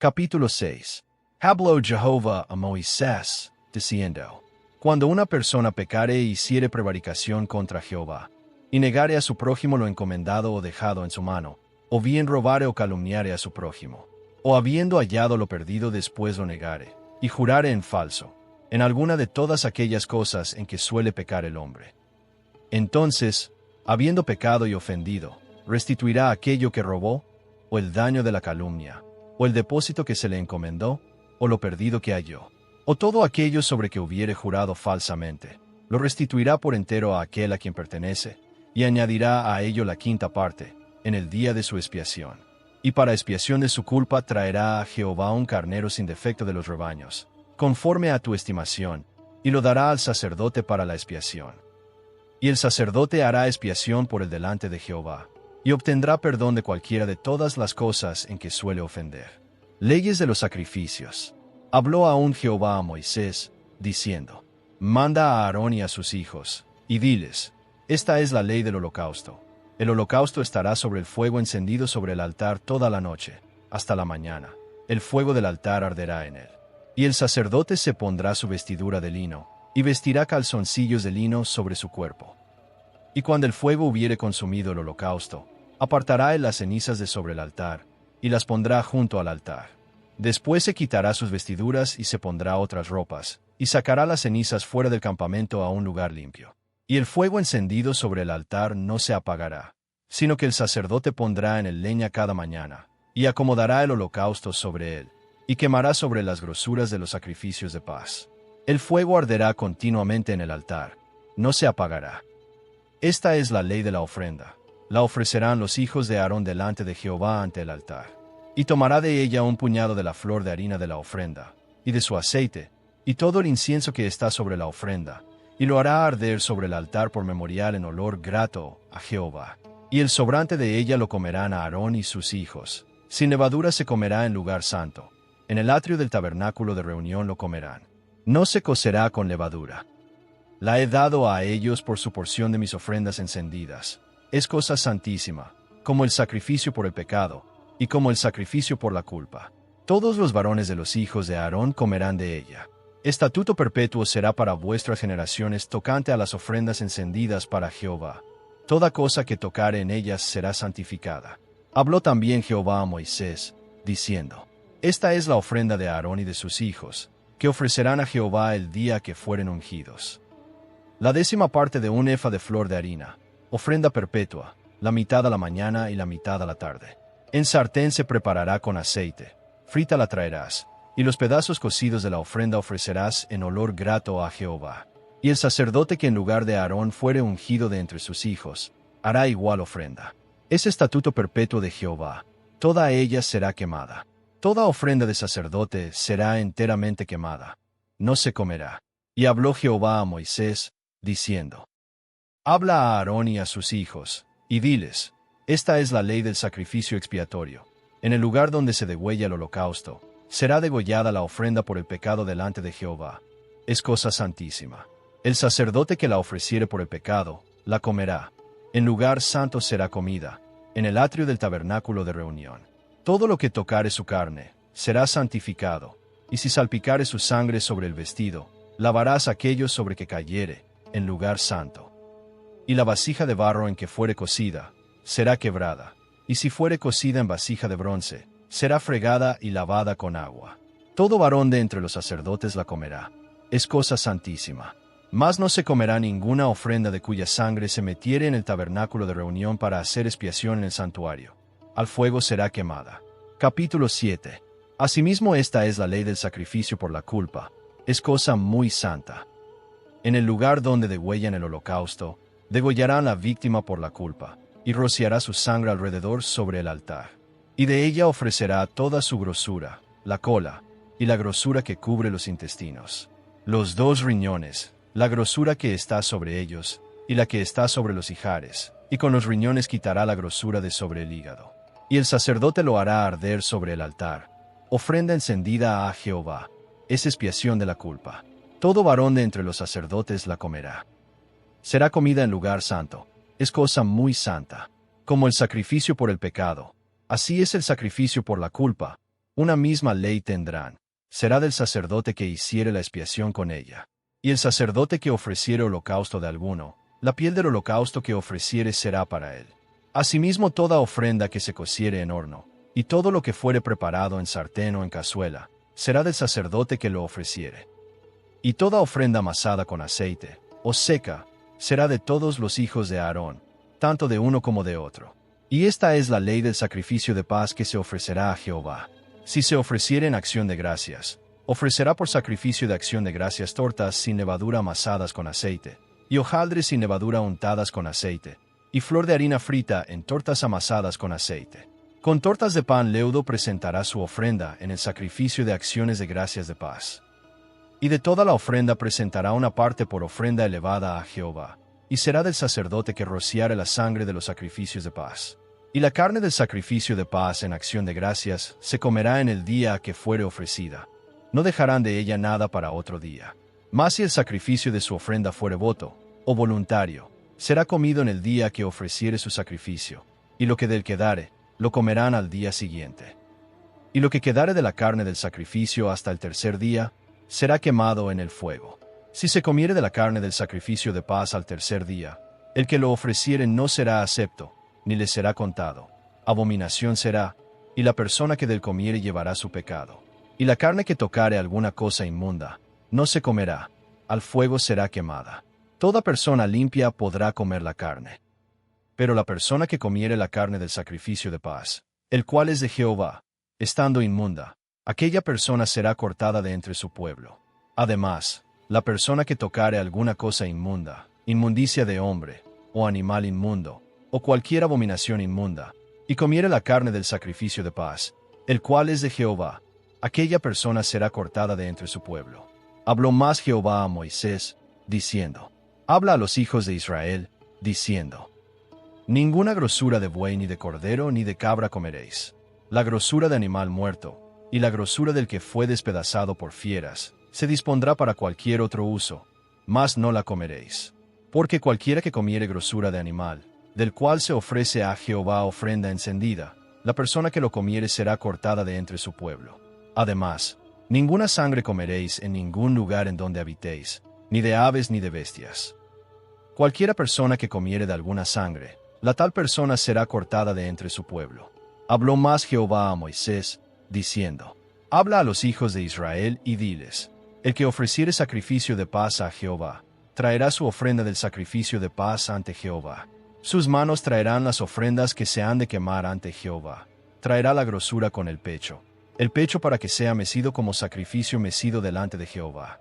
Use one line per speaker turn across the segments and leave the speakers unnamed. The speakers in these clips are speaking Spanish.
Capítulo 6. Habló Jehová a Moisés, diciendo: Cuando una persona pecare e hiciere prevaricación contra Jehová, y negare a su prójimo lo encomendado o dejado en su mano, o bien robare o calumniare a su prójimo, o habiendo hallado lo perdido después lo negare, y jurare en falso, en alguna de todas aquellas cosas en que suele pecar el hombre. Entonces, habiendo pecado y ofendido, restituirá aquello que robó, o el daño de la calumnia, o el depósito que se le encomendó, o lo perdido que halló, o todo aquello sobre que hubiere jurado falsamente, lo restituirá por entero a aquel a quien pertenece, y añadirá a ello la quinta parte, en el día de su expiación. Y para expiación de su culpa traerá a Jehová un carnero sin defecto de los rebaños, conforme a tu estimación, y lo dará al sacerdote para la expiación. Y el sacerdote hará expiación por el delante de Jehová, y obtendrá perdón de cualquiera de todas las cosas en que suele ofender. Leyes de los sacrificios. Habló aún Jehová a Moisés, diciendo: Manda a Aarón y a sus hijos, y diles: Esta es la ley del holocausto. El holocausto estará sobre el fuego encendido sobre el altar toda la noche, hasta la mañana. El fuego del altar arderá en él. Y el sacerdote se pondrá su vestidura de lino, y vestirá calzoncillos de lino sobre su cuerpo. Y cuando el fuego hubiere consumido el holocausto, apartará él las cenizas de sobre el altar, y las pondrá junto al altar. Después se quitará sus vestiduras y se pondrá otras ropas, y sacará las cenizas fuera del campamento a un lugar limpio. Y el fuego encendido sobre el altar no se apagará, sino que el sacerdote pondrá en él leña cada mañana, y acomodará el holocausto sobre él, y quemará sobre las grosuras de los sacrificios de paz. El fuego arderá continuamente en el altar, no se apagará. Esta es la ley de la ofrenda. La ofrecerán los hijos de Aarón delante de Jehová ante el altar. Y tomará de ella un puñado de la flor de harina de la ofrenda, y de su aceite, y todo el incienso que está sobre la ofrenda, y lo hará arder sobre el altar por memorial en olor grato a Jehová. Y el sobrante de ella lo comerán Aarón y sus hijos. Sin levadura se comerá en lugar santo. En el atrio del tabernáculo de reunión lo comerán. No se cocerá con levadura. La he dado a ellos por su porción de mis ofrendas encendidas. Es cosa santísima, como el sacrificio por el pecado, y como el sacrificio por la culpa. Todos los varones de los hijos de Aarón comerán de ella. Estatuto perpetuo será para vuestras generaciones tocante a las ofrendas encendidas para Jehová. Toda cosa que tocare en ellas será santificada. Habló también Jehová a Moisés, diciendo: Esta es la ofrenda de Aarón y de sus hijos, que ofrecerán a Jehová el día que fueren ungidos. La 10ª parte de un efa de flor de harina, ofrenda perpetua, la mitad a la mañana y la mitad a la tarde. En sartén se preparará con aceite, frita la traerás, y los pedazos cocidos de la ofrenda ofrecerás en olor grato a Jehová. Y el sacerdote que en lugar de Aarón fuere ungido de entre sus hijos, hará igual ofrenda. Es estatuto perpetuo de Jehová, toda ella será quemada. Toda ofrenda de sacerdote será enteramente quemada, no se comerá. Y habló Jehová a Moisés, diciendo: Habla a Aarón y a sus hijos, y diles: Esta es la ley del sacrificio expiatorio. En el lugar donde se degüella el holocausto, será degollada la ofrenda por el pecado delante de Jehová. Es cosa santísima. El sacerdote que la ofreciere por el pecado, la comerá. En lugar santo será comida, en el atrio del tabernáculo de reunión. Todo lo que tocare su carne, será santificado, y si salpicare su sangre sobre el vestido, lavarás aquello sobre que cayere, en lugar santo. Y la vasija de barro en que fuere cocida, será quebrada, y si fuere cocida en vasija de bronce, será fregada y lavada con agua. Todo varón de entre los sacerdotes la comerá. Es cosa santísima. Mas no se comerá ninguna ofrenda de cuya sangre se metiere en el tabernáculo de reunión para hacer expiación en el santuario. Al fuego será quemada. Capítulo 7. Asimismo esta es la ley del sacrificio por la culpa. Es cosa muy santa. En el lugar donde degüellan el holocausto, degollarán la víctima por la culpa, y rociará su sangre alrededor sobre el altar. Y de ella ofrecerá toda su grosura, la cola, y la grosura que cubre los intestinos, los 2 riñones, la grosura que está sobre ellos, y la que está sobre los ijares, y con los riñones quitará la grosura de sobre el hígado. Y el sacerdote lo hará arder sobre el altar. Ofrenda encendida a Jehová. Es expiación de la culpa. Todo varón de entre los sacerdotes la comerá. Será comida en lugar santo. Es cosa muy santa. Como el sacrificio por el pecado, así es el sacrificio por la culpa. Una misma ley tendrán. Será del sacerdote que hiciere la expiación con ella. Y el sacerdote que ofreciere holocausto de alguno, la piel del holocausto que ofreciere será para él. Asimismo toda ofrenda que se cociere en horno, y todo lo que fuere preparado en sartén o en cazuela, será del sacerdote que lo ofreciere. Y toda ofrenda amasada con aceite, o seca, será de todos los hijos de Aarón, tanto de uno como de otro. Y esta es la ley del sacrificio de paz que se ofrecerá a Jehová. Si se ofreciere en acción de gracias, ofrecerá por sacrificio de acción de gracias tortas sin levadura amasadas con aceite, y hojaldres sin levadura untadas con aceite, y flor de harina frita en tortas amasadas con aceite. Con tortas de pan leudo presentará su ofrenda en el sacrificio de acciones de gracias de paz. Y de toda la ofrenda presentará una parte por ofrenda elevada a Jehová, y será del sacerdote que rociare la sangre de los sacrificios de paz. Y la carne del sacrificio de paz en acción de gracias se comerá en el día a que fuere ofrecida. No dejarán de ella nada para otro día. Mas si el sacrificio de su ofrenda fuere voto, o voluntario, será comido en el día que ofreciere su sacrificio, y lo que del quedare, lo comerán al día siguiente. Y lo que quedare de la carne del sacrificio hasta el tercer día, será quemado en el fuego. Si se comiere de la carne del sacrificio de paz al tercer día, el que lo ofreciere no será acepto, ni le será contado. Abominación será, y la persona que del comiere llevará su pecado. Y la carne que tocare alguna cosa inmunda, no se comerá, al fuego será quemada. Toda persona limpia podrá comer la carne. Pero la persona que comiere la carne del sacrificio de paz, el cual es de Jehová, estando inmunda, aquella persona será cortada de entre su pueblo. Además, la persona que tocare alguna cosa inmunda, inmundicia de hombre, o animal inmundo, o cualquier abominación inmunda, y comiere la carne del sacrificio de paz, el cual es de Jehová, aquella persona será cortada de entre su pueblo. Habló más Jehová a Moisés, diciendo: Habla a los hijos de Israel, diciendo: Ninguna grosura de buey ni de cordero ni de cabra comeréis. La grosura de animal muerto, y la grosura del que fue despedazado por fieras, se dispondrá para cualquier otro uso, mas no la comeréis. Porque cualquiera que comiere grosura de animal, del cual se ofrece a Jehová ofrenda encendida, la persona que lo comiere será cortada de entre su pueblo. Además, ninguna sangre comeréis en ningún lugar en donde habitéis, ni de aves ni de bestias. Cualquiera persona que comiere de alguna sangre, la tal persona será cortada de entre su pueblo. Habló más Jehová a Moisés, diciendo: Habla a los hijos de Israel y diles: El que ofreciere sacrificio de paz a Jehová, traerá su ofrenda del sacrificio de paz ante Jehová. Sus manos traerán las ofrendas que se han de quemar ante Jehová. Traerá la grosura con el pecho para que sea mecido como sacrificio mecido delante de Jehová.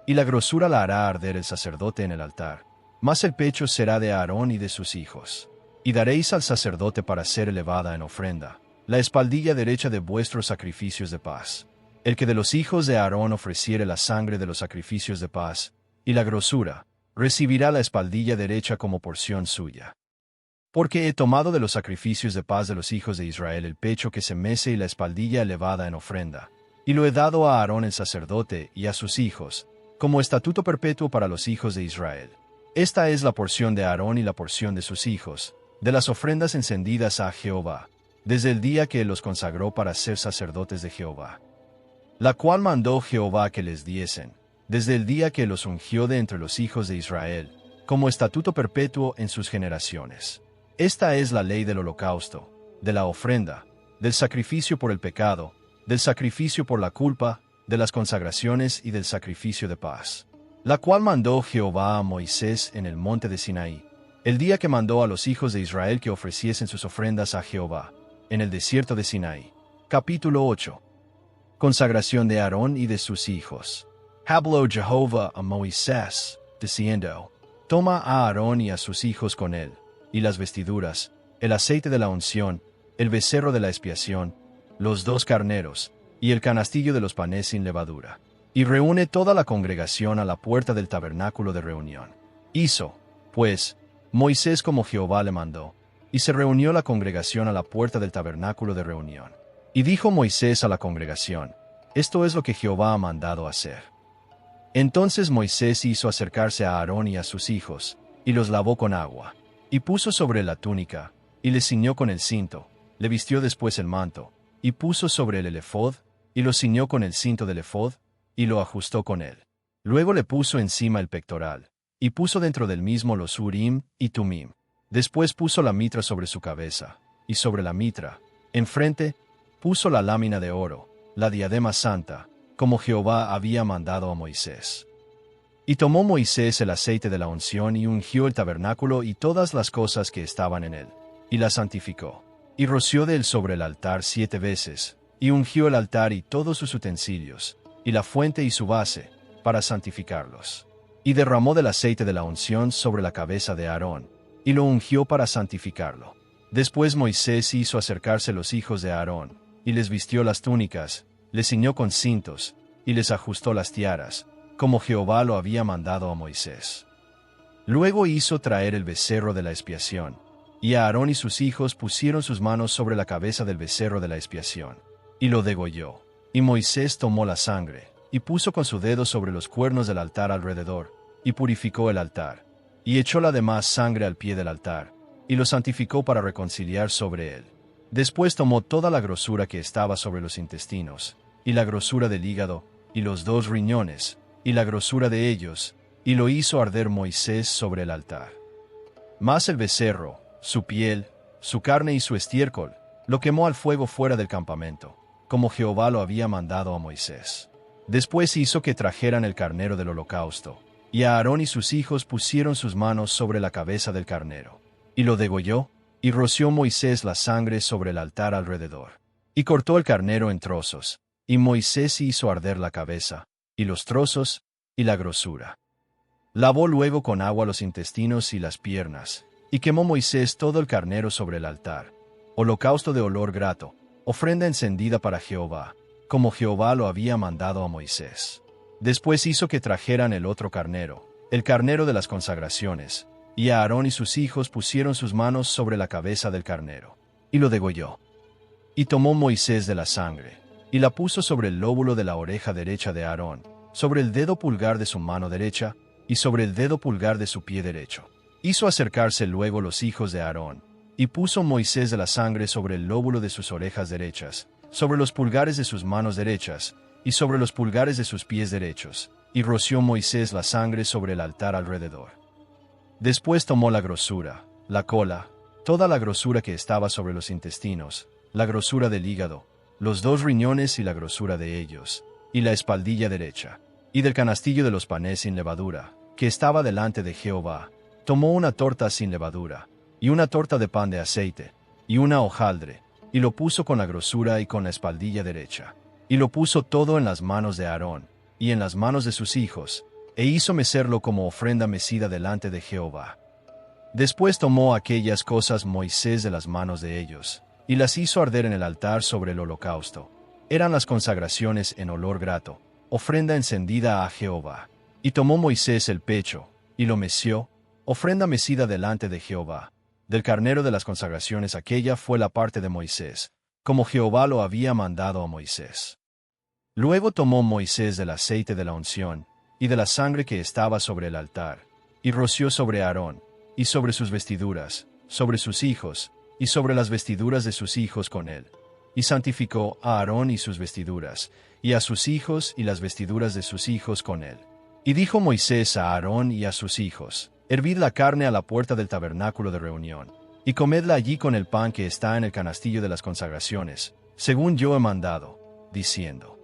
Y la grosura la hará arder el sacerdote en el altar, mas el pecho será de Aarón y de sus hijos. Y daréis al sacerdote para ser elevada en ofrenda la espaldilla derecha de vuestros sacrificios de paz. El que de los hijos de Aarón ofreciere la sangre de los sacrificios de paz, y la grosura, recibirá la espaldilla derecha como porción suya. Porque he tomado de los sacrificios de paz de los hijos de Israel el pecho que se mece y la espaldilla elevada en ofrenda, y lo he dado a Aarón el sacerdote y a sus hijos, como estatuto perpetuo para los hijos de Israel. Esta es la porción de Aarón y la porción de sus hijos, de las ofrendas encendidas a Jehová, desde el día que los consagró para ser sacerdotes de Jehová, la cual mandó Jehová que les diesen, desde el día que los ungió de entre los hijos de Israel, como estatuto perpetuo en sus generaciones. Esta es la ley del holocausto, de la ofrenda, del sacrificio por el pecado, del sacrificio por la culpa, de las consagraciones y del sacrificio de paz, la cual mandó Jehová a Moisés en el monte de Sinaí, el día que mandó a los hijos de Israel que ofreciesen sus ofrendas a Jehová, en el desierto de Sinaí. Capítulo 8. Consagración de Aarón y de sus hijos. Habló Jehová a Moisés, diciendo: Toma a Aarón y a sus hijos con él, y las vestiduras, el aceite de la unción, el becerro de la expiación, los 2 carneros, y el canastillo de los panes sin levadura. Y reúne toda la congregación a la puerta del tabernáculo de reunión. Hizo, pues, Moisés como Jehová le mandó, y se reunió la congregación a la puerta del tabernáculo de reunión. Y dijo Moisés a la congregación: Esto es lo que Jehová ha mandado hacer. Entonces Moisés hizo acercarse a Aarón y a sus hijos, y los lavó con agua, y puso sobre la túnica, y le ciñó con el cinto, le vistió después el manto, y puso sobre él el efod, y lo ciñó con el cinto del efod, y lo ajustó con él. Luego le puso encima el pectoral, y puso dentro del mismo los Urim y Tumim. Después puso la mitra sobre su cabeza, y sobre la mitra, enfrente, puso la lámina de oro, la diadema santa, como Jehová había mandado a Moisés. Y tomó Moisés el aceite de la unción y ungió el tabernáculo y todas las cosas que estaban en él, y la santificó. Y roció de él sobre el altar 7 veces, y ungió el altar y todos sus utensilios, y la fuente y su base, para santificarlos. Y derramó del aceite de la unción sobre la cabeza de Aarón, y lo ungió para santificarlo. Después Moisés hizo acercarse los hijos de Aarón, y les vistió las túnicas, les ciñó con cintos, y les ajustó las tiaras, como Jehová lo había mandado a Moisés. Luego hizo traer el becerro de la expiación, y Aarón y sus hijos pusieron sus manos sobre la cabeza del becerro de la expiación, y lo degolló. Y Moisés tomó la sangre, y puso con su dedo sobre los cuernos del altar alrededor, y purificó el altar, y echó la demás sangre al pie del altar, y lo santificó para reconciliar sobre él. Después tomó toda la grosura que estaba sobre los intestinos, y la grosura del hígado, y los 2 riñones, y la grosura de ellos, y lo hizo arder Moisés sobre el altar. Mas el becerro, su piel, su carne y su estiércol, lo quemó al fuego fuera del campamento, como Jehová lo había mandado a Moisés. Después hizo que trajeran el carnero del holocausto, y Aarón y sus hijos pusieron sus manos sobre la cabeza del carnero, y lo degolló, y roció Moisés la sangre sobre el altar alrededor. Y cortó el carnero en trozos, y Moisés hizo arder la cabeza, y los trozos, y la grosura. Lavó luego con agua los intestinos y las piernas, y quemó Moisés todo el carnero sobre el altar, holocausto de olor grato, ofrenda encendida para Jehová, como Jehová lo había mandado a Moisés. Después hizo que trajeran el otro carnero, el carnero de las consagraciones, y Aarón y sus hijos pusieron sus manos sobre la cabeza del carnero, y lo degolló. Y tomó Moisés de la sangre, y la puso sobre el lóbulo de la oreja derecha de Aarón, sobre el dedo pulgar de su mano derecha, y sobre el dedo pulgar de su pie derecho. Hizo acercarse luego los hijos de Aarón, y puso Moisés de la sangre sobre el lóbulo de sus orejas derechas, sobre los pulgares de sus manos derechas, y sobre los pulgares de sus pies derechos, y roció Moisés la sangre sobre el altar alrededor. Después tomó la grosura, la cola, toda la grosura que estaba sobre los intestinos, la grosura del hígado, los 2 riñones y la grosura de ellos, y la espaldilla derecha, y del canastillo de los panes sin levadura, que estaba delante de Jehová, tomó una torta sin levadura, y una torta de pan de aceite, y una hojaldre, y lo puso con la grosura y con la espaldilla derecha, y lo puso todo en las manos de Aarón, y en las manos de sus hijos, e hizo mecerlo como ofrenda mecida delante de Jehová. Después tomó aquellas cosas Moisés de las manos de ellos, y las hizo arder en el altar sobre el holocausto. Eran las consagraciones en olor grato, ofrenda encendida a Jehová. Y tomó Moisés el pecho, y lo meció, ofrenda mecida delante de Jehová. Del carnero de las consagraciones aquella fue la parte de Moisés, como Jehová lo había mandado a Moisés. Luego tomó Moisés del aceite de la unción, y de la sangre que estaba sobre el altar, y roció sobre Aarón, y sobre sus vestiduras, sobre sus hijos, y sobre las vestiduras de sus hijos con él. Y santificó a Aarón y sus vestiduras, y a sus hijos y las vestiduras de sus hijos con él. Y dijo Moisés a Aarón y a sus hijos: Hervid la carne a la puerta del tabernáculo de reunión, y comedla allí con el pan que está en el canastillo de las consagraciones, según yo he mandado, diciendo: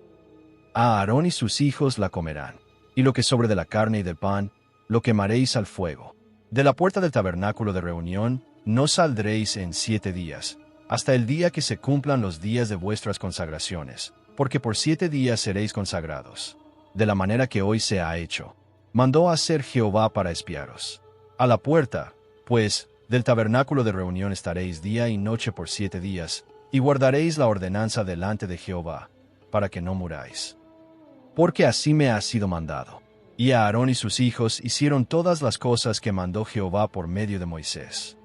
A Aarón y sus hijos la comerán, y lo que sobre de la carne y del pan, lo quemaréis al fuego. De la puerta del tabernáculo de reunión no saldréis en 7 días, hasta el día que se cumplan los días de vuestras consagraciones, porque por 7 días seréis consagrados. De la manera que hoy se ha hecho, mandó hacer Jehová para espiaros. A la puerta, pues, del tabernáculo de reunión estaréis día y noche por 7 días, y guardaréis la ordenanza delante de Jehová, para que no muráis. Porque así me ha sido mandado. Y Aarón y sus hijos hicieron todas las cosas que mandó Jehová por medio de Moisés.